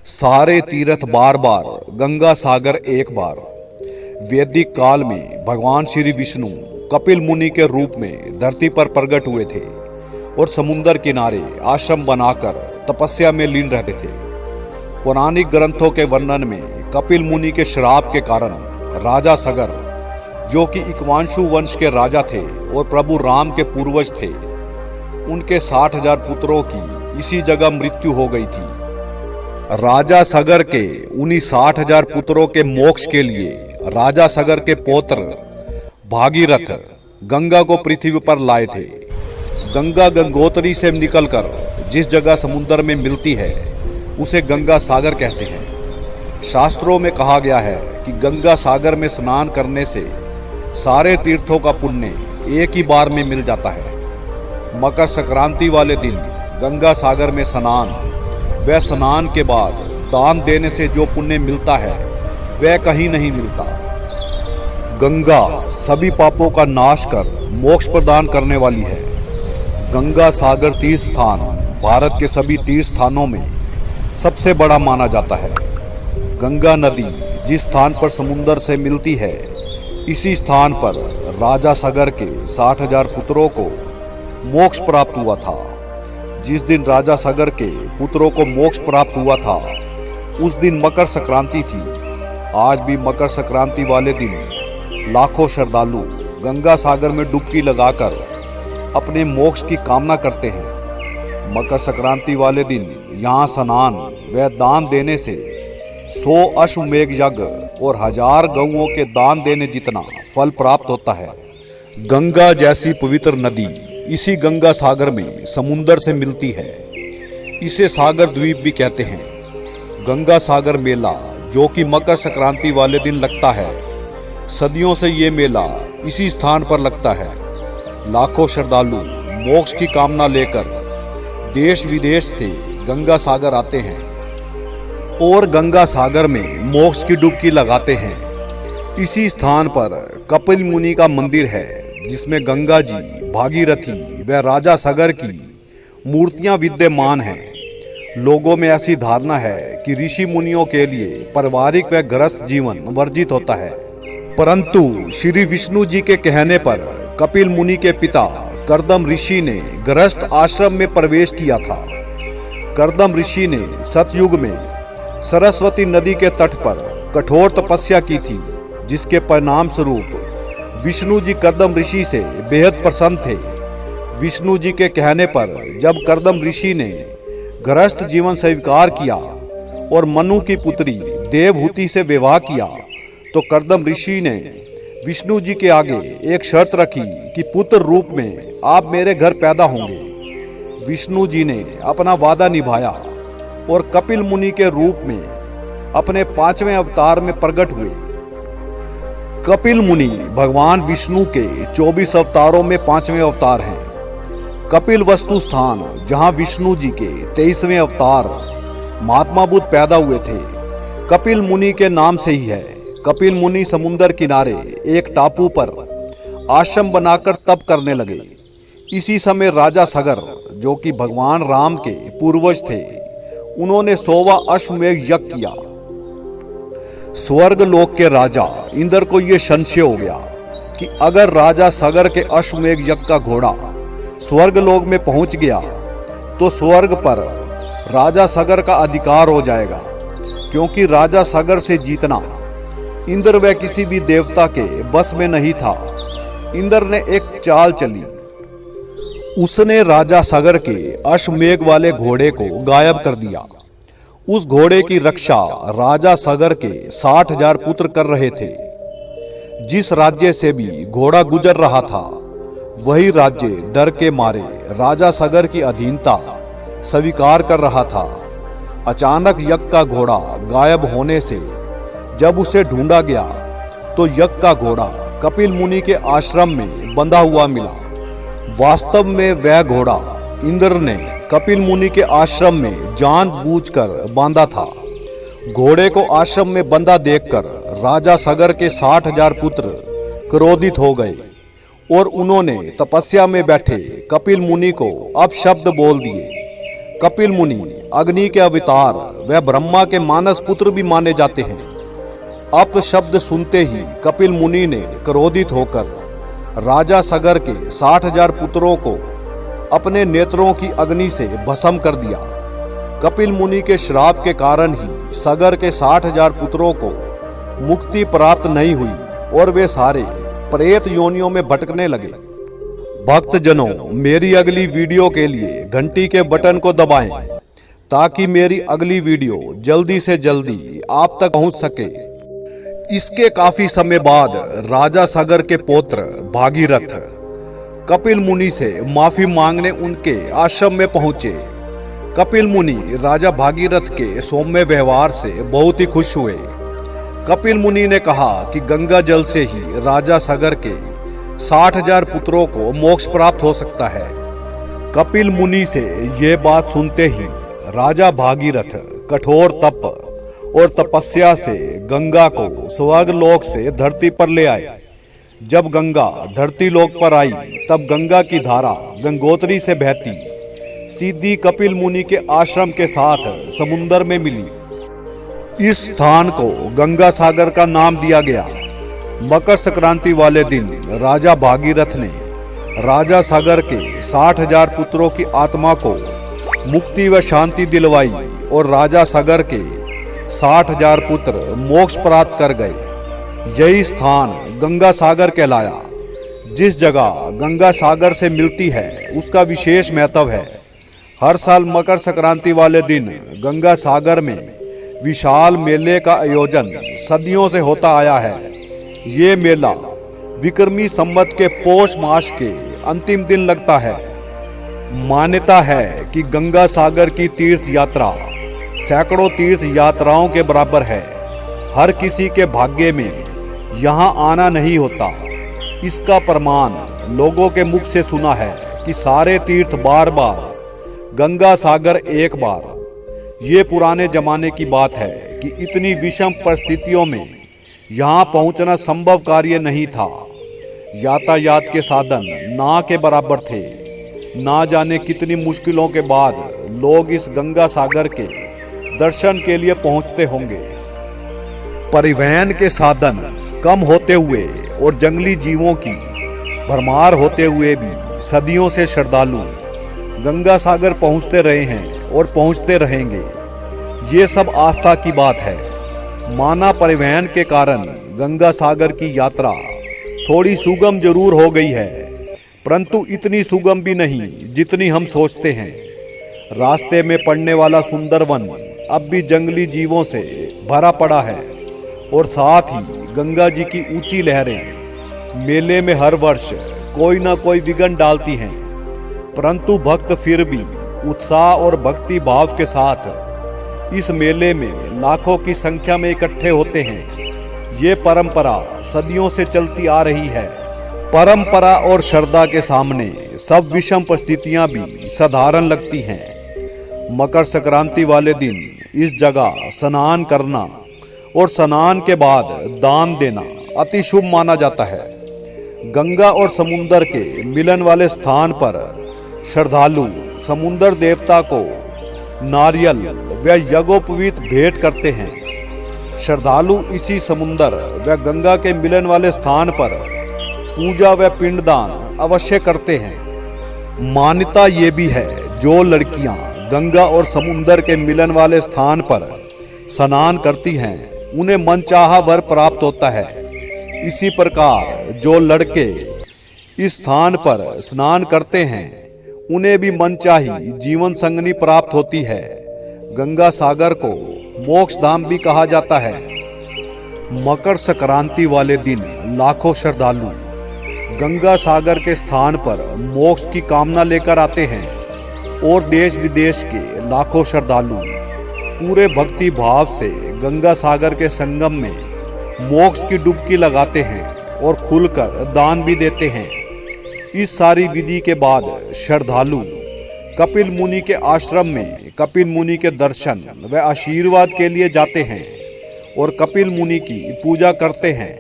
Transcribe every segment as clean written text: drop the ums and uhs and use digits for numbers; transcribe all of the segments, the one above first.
सारे तीर्थ बार बार, गंगा सागर एक बार। वैदिक काल में भगवान श्री विष्णु कपिल मुनि के रूप में धरती पर प्रकट हुए थे और समुद्र किनारे आश्रम बनाकर तपस्या में लीन रहते थे। पौराणिक ग्रंथों के वर्णन में कपिल मुनि के श्राप के कारण राजा सगर, जो कि इक्ष्वाकु वंश के राजा थे और प्रभु राम के पूर्वज थे, उनके 60,000 पुत्रों की इसी जगह मृत्यु हो गई थी। राजा सगर के उन्हीं 60,000 पुत्रों के मोक्ष के लिए राजा सगर के पौत्र भागीरथ गंगा को पृथ्वी पर लाए थे। गंगा गंगोत्री से निकलकर जिस जगह समुद्र में मिलती है उसे गंगा सागर कहते हैं। शास्त्रों में कहा गया है कि गंगा सागर में स्नान करने से सारे तीर्थों का पुण्य एक ही बार में मिल जाता है। मकर संक्रांति वाले दिन गंगा सागर में स्नान व स्नान के बाद दान देने से जो पुण्य मिलता है वह कहीं नहीं मिलता। गंगा सभी पापों का नाश कर मोक्ष प्रदान करने वाली है। गंगा सागर तीर्थ स्थान भारत के सभी तीर्थ स्थानों में सबसे बड़ा माना जाता है। गंगा नदी जिस स्थान पर समुद्र से मिलती है, इसी स्थान पर राजा सगर के 60,000 पुत्रों को मोक्ष प्राप्त हुआ था। जिस दिन राजा सगर के पुत्रों को मोक्ष प्राप्त हुआ था उस दिन मकर संक्रांति थी। आज भी मकर संक्रांति वाले दिन लाखों श्रद्धालु गंगा सागर में डुबकी लगाकर अपने मोक्ष की कामना करते हैं। मकर संक्रांति वाले दिन यहाँ स्नान व दान देने से 100 अश्वमेघ यज्ञ और 1000 गौओं के दान देने जितना फल प्राप्त होता है। गंगा जैसी पवित्र नदी इसी गंगा सागर में समुंदर से मिलती है। इसे सागर द्वीप भी कहते हैं। गंगा सागर मेला जो कि मकर संक्रांति वाले दिन लगता है, सदियों से ये मेला इसी स्थान पर लगता है। लाखों श्रद्धालु मोक्ष की कामना लेकर देश विदेश से गंगा सागर आते हैं और गंगा सागर में मोक्ष की डुबकी लगाते हैं। इसी स्थान पर कपिल मुनि का मंदिर है, जिसमें गंगा जी, भागीरथी व राजा सगर की मूर्तियां विद्यमान हैं। लोगों में ऐसी धारणा है कि ऋषि मुनियों के लिए पारिवारिक व गृहस्थ जीवन वर्जित होता है, परंतु श्री विष्णु जी के कहने पर कपिल मुनि के पिता कर्दम ऋषि ने गृहस्थ आश्रम में प्रवेश किया था। कर्दम ऋषि ने सतयुग में सरस्वती नदी के तट पर कठोर तपस्या की थी, जिसके परिणाम स्वरूप विष्णु जी कर्दम ऋषि से बेहद प्रसन्न थे। विष्णु जी के कहने पर जब कर्दम ऋषि ने गृहस्थ जीवन स्वीकार किया और मनु की पुत्री देवहूति से विवाह किया, तो कर्दम ऋषि ने विष्णु जी के आगे एक शर्त रखी कि पुत्र रूप में आप मेरे घर पैदा होंगे। विष्णु जी ने अपना वादा निभाया और कपिल मुनि के रूप में अपने 5वें अवतार में प्रकट हुए। कपिल मुनि भगवान विष्णु के 24 अवतारों में 5वें अवतार हैं। कपिल वस्तु स्थान जहां विष्णु जी के 23वें अवतार महात्मा बुद्ध पैदा हुए थे, कपिल मुनि के नाम से ही है। कपिल मुनि समुद्र किनारे एक टापू पर आश्रम बनाकर तप करने लगे। इसी समय राजा सगर, जो कि भगवान राम के पूर्वज थे, उन्होंने 100वां अश्वमेघ यज्ञ किया। स्वर्ग लोक के राजा इंद्र को यह संशय हो गया कि अगर राजा सगर के अश्वमेघ यज्ञ का घोड़ा स्वर्ग लोक में पहुंच गया तो स्वर्ग पर राजा सगर का अधिकार हो जाएगा, क्योंकि राजा सगर से जीतना इंद्र व किसी भी देवता के बस में नहीं था। इंद्र ने एक चाल चली। उसने राजा सगर के अश्वमेघ वाले घोड़े को गायब कर दिया। उस घोड़े की रक्षा राजा सगर के 60,000 पुत्र कर रहे थे। जिस राज्य से भी घोड़ा गुजर रहा था, वही राज्य डर के मारे राजा सगर की अधीनता स्वीकार कर रहा था। अचानक यज्ञ का घोड़ा गायब होने से जब उसे ढूंढा गया तो यज्ञ का घोड़ा कपिल मुनि के आश्रम में बंधा हुआ मिला। वास्तव में वह घोड़ा इंद्र ने कपिल मुनि के आश्रम में जानबूझकर बांधा था। घोड़े को आश्रम में बंधा देखकर राजा सगर के 60,000 पुत्र क्रोधित हो गए और उन्होंने तपस्या में बैठे कपिल मुनि को अपशब्द बोल दिए। कपिल मुनि अग्नि के अवतार व ब्रह्मा के मानस पुत्र भी माने जाते हैं। अप शब्द सुनते ही कपिल मुनि ने क्रोधित होकर राजा सगर के 60,000 पुत्रों को अपने नेत्रों की अग्नि से भस्म कर दिया। कपिल मुनि के श्राप के कारण ही सगर के 60,000 पुत्रों को मुक्ति प्राप्त नहीं हुई और वे सारे प्रेत योनियों में भटकने लगे। भक्तजनों, मेरी अगली वीडियो के लिए घंटी के बटन को दबाएं ताकि मेरी अगली वीडियो जल्दी से जल्दी आप तक पहुंच सके। इसके काफी समय बाद राजा सगर के पौत्र भागीरथ कपिल मुनि से माफी मांगने उनके आश्रम में पहुंचे। कपिल मुनि राजा भागीरथ के सौम्य व्यवहार से बहुत ही खुश हुए। कपिल मुनि ने कहा कि गंगा जल से ही राजा सगर के 60,000 पुत्रों को मोक्ष प्राप्त हो सकता है। कपिल मुनि से ये बात सुनते ही राजा भागीरथ कठोर तप और तपस्या से गंगा को स्वर्ग लोक से धरती पर ले आए। जब गंगा धरती लोक पर आई तब गंगा की धारा गंगोत्री से बहती सीधी कपिल मुनि के आश्रम के साथ समुद्र में मिली। इस स्थान को गंगा सागर का नाम दिया गया। मकर संक्रांति वाले दिन राजा भागीरथ ने राजा सागर के 60,000 पुत्रों की आत्मा को मुक्ति व शांति दिलवाई और राजा सागर के 60,000 पुत्र मोक्ष प्राप्त कर गए। यही स्थान गंगा सागर कहलाया। जिस जगह गंगा सागर से मिलती है उसका विशेष महत्व है। हर साल मकर संक्रांति वाले दिन गंगा सागर में विशाल मेले का आयोजन सदियों से होता आया है। ये मेला विक्रमी संवत के पौष मास के अंतिम दिन लगता है। मान्यता है कि गंगा सागर की तीर्थ यात्रा सैकड़ों तीर्थ यात्राओं के बराबर है। हर किसी के भाग्य में यहाँ आना नहीं होता। इसका प्रमाण लोगों के मुख से सुना है कि सारे तीर्थ बार बार, गंगा सागर एक बार। ये पुराने जमाने की बात है कि इतनी विषम परिस्थितियों में यहाँ पहुँचना संभव कार्य नहीं था। यातायात के साधन ना के बराबर थे। ना जाने कितनी मुश्किलों के बाद लोग इस गंगा सागर के दर्शन के लिए पहुँचते होंगे। परिवहन के साधन कम होते हुए और जंगली जीवों की भरमार होते हुए भी सदियों से श्रद्धालु गंगा सागर पहुंचते रहे हैं और पहुंचते रहेंगे। ये सब आस्था की बात है। माना परिवहन के कारण गंगा सागर की यात्रा थोड़ी सुगम जरूर हो गई है, परंतु इतनी सुगम भी नहीं जितनी हम सोचते हैं। रास्ते में पड़ने वाला सुंदर वन अब भी जंगली जीवों से भरा पड़ा है और साथ ही गंगा जी की ऊंची लहरें मेले में हर वर्ष कोई ना कोई विघ्न डालती हैं, परंतु भक्त फिर भी उत्साह और भक्ति भाव के साथ इस मेले में लाखों की संख्या में इकट्ठे होते हैं। ये परंपरा सदियों से चलती आ रही है। परंपरा और श्रद्धा के सामने सब विषम परिस्थितियां भी साधारण लगती हैं। मकर संक्रांति वाले दिन इस जगह स्नान करना और स्नान के बाद दान देना अति शुभ माना जाता है। गंगा और समुद्र के मिलन वाले स्थान पर श्रद्धालु समुद्र देवता को नारियल व यज्ञोपवीत भेंट करते हैं। श्रद्धालु इसी समुद्र व गंगा के मिलन वाले स्थान पर पूजा व पिंडदान अवश्य करते हैं। मान्यता ये भी है जो लड़कियां गंगा और समुद्र के मिलन वाले स्थान पर स्नान करती हैं उन्हें मनचाहा वर प्राप्त होता है। इसी प्रकार जो लड़के इस स्थान पर स्नान करते हैं उन्हें भी मनचाही जीवन संगनी प्राप्त होती है। गंगा सागर को मोक्ष धाम भी कहा जाता है। मकर संक्रांति वाले दिन लाखों श्रद्धालु गंगा सागर के स्थान पर मोक्ष की कामना लेकर आते हैं और देश विदेश के लाखों श्रद्धालु पूरे भक्ति भाव से गंगा सागर के संगम में मोक्ष की डुबकी लगाते हैं और खुलकर दान भी देते हैं। इस सारी विधि के बाद श्रद्धालु कपिल मुनि के आश्रम में कपिल मुनि के दर्शन व आशीर्वाद के लिए जाते हैं और कपिल मुनि की पूजा करते हैं।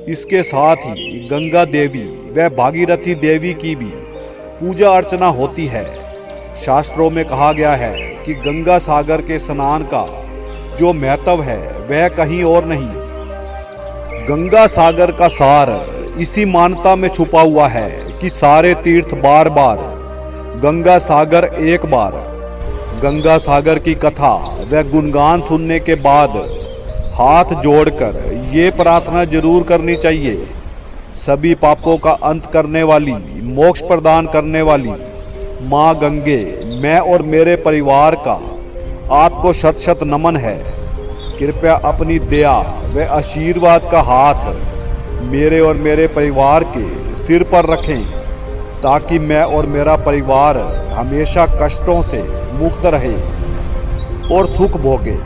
इसके साथ ही गंगा देवी व भागीरथी देवी की भी पूजा अर्चना होती है। शास्त्रों में कहा गया है कि गंगा सागर के स्नान का जो महत्व है वह कहीं और नहीं। गंगा सागर का सार इसी मान्यता में छुपा हुआ है कि सारे तीर्थ बार बार, गंगा सागर एक बार। गंगा सागर की कथा व गुणगान सुनने के बाद हाथ जोड़कर ये प्रार्थना जरूर करनी चाहिए, सभी पापों का अंत करने वाली, मोक्ष प्रदान करने वाली माँ गंगे, मैं और मेरे परिवार का आपको शत शत नमन है। कृपया अपनी दया व आशीर्वाद का हाथ मेरे और मेरे परिवार के सिर पर रखें, ताकि मैं और मेरा परिवार हमेशा कष्टों से मुक्त रहे और सुख भोगे।